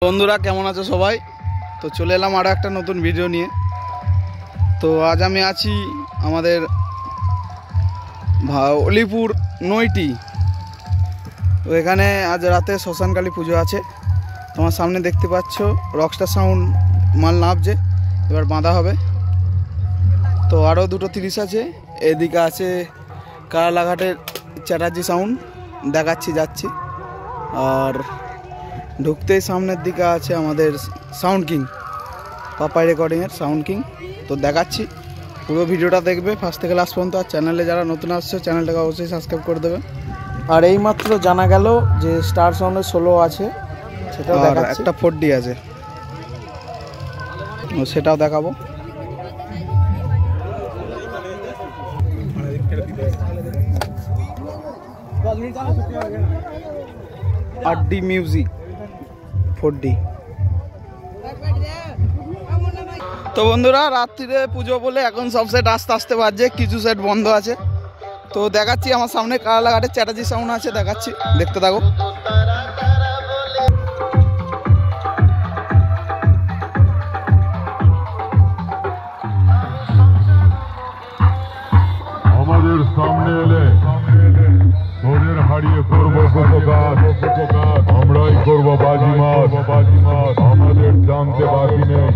বন্ধুরা কেমন আছো সবাই? তো চলে এলাম আরও একটা নতুন ভিডিও নিয়ে। তো আজ আমি আছি আমাদের অলিপুর নৈটি। তো এখানে আজ রাতে শ্মশানকালী পুজো আছে। তোমার সামনে দেখতে পাচ্ছ রকস্টার সাউন্ড মাল নামছে, এবার বাঁধা হবে। তো আরও দুটো 30 আছে। এদিকে আছে কারালাঘাটের চ্যাটার্জি সাউন্ড, দেখাচ্ছি যাচ্ছি। আর ঢুকতেই সামনের দিকে আছে আমাদের সাউন্ড কিং, পাপাই রেকর্ডিংয়ের সাউন্ড কিং। তো দেখাচ্ছি, পুরো ভিডিওটা দেখবে ফার্স্ট থেকে লাস্ট পর্যন্ত। আর চ্যানেলে যারা নতুন আসছে চ্যানেলটাকে অবশ্যই সাবস্ক্রাইব করে দেবে। আর এইমাত্র জানা গেল যে স্টার সাউন্ডের 16 আছে, সেটাও দেখাচ্ছি। একটা 4D আছে, সেটাও দেখাবো। RD music 4D। তো বন্ধুরা, রাত্রিরে পুজো বলে এখন সব সেট আস্তে আস্তে বাজছে, কিছু সেট বন্ধ আছে। তো দেখাচ্ছি, আমার সামনে কারালাঘাটের চ্যাটার্জি সাউন্ড আছে, দেখাচ্ছি, দেখতে থাকো। আমাদের সামনে এলে তোদের হারিয়ে করবো উপকার, আমরাই করবো বাজিমাত। আমাদের জানতে বাকি নেই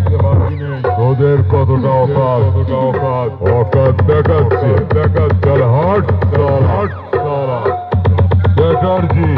তোদের কতটা অকাত দেখাচ্ছে। চল হাট চ্যাটার্জি।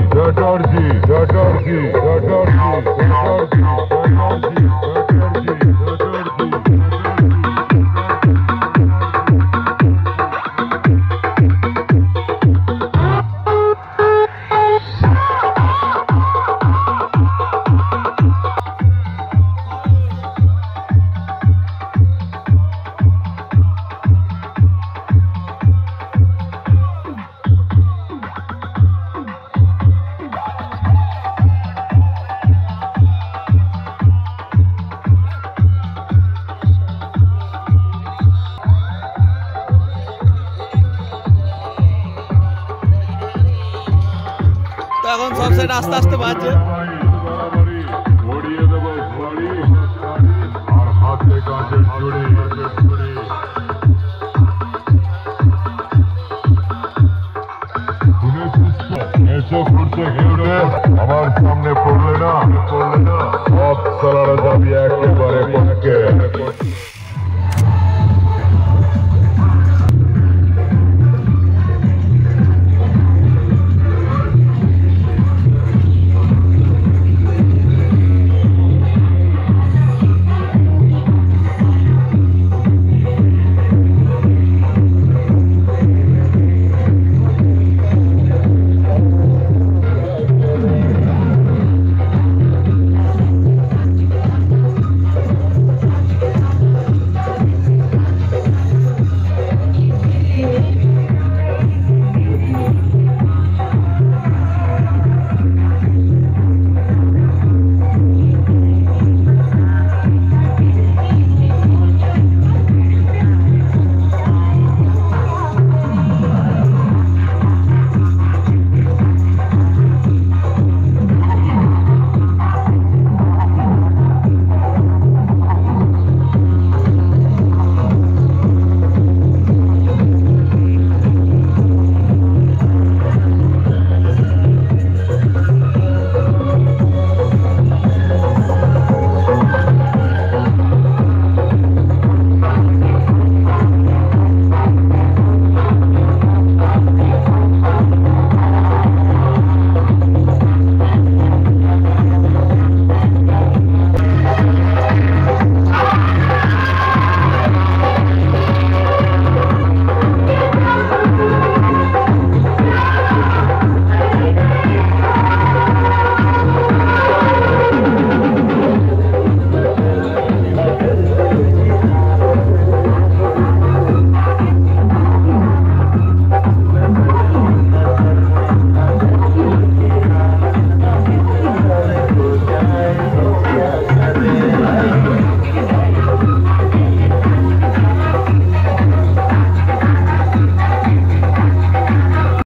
তো এখন সব সেট আস্তে আস্তে বাজছে। আর হাতে কাঁচের চুড়ি। এসো ঘুরতে ঘুরতে আমার সামনে পড়লে না সব সালারা যাবি একেবারে।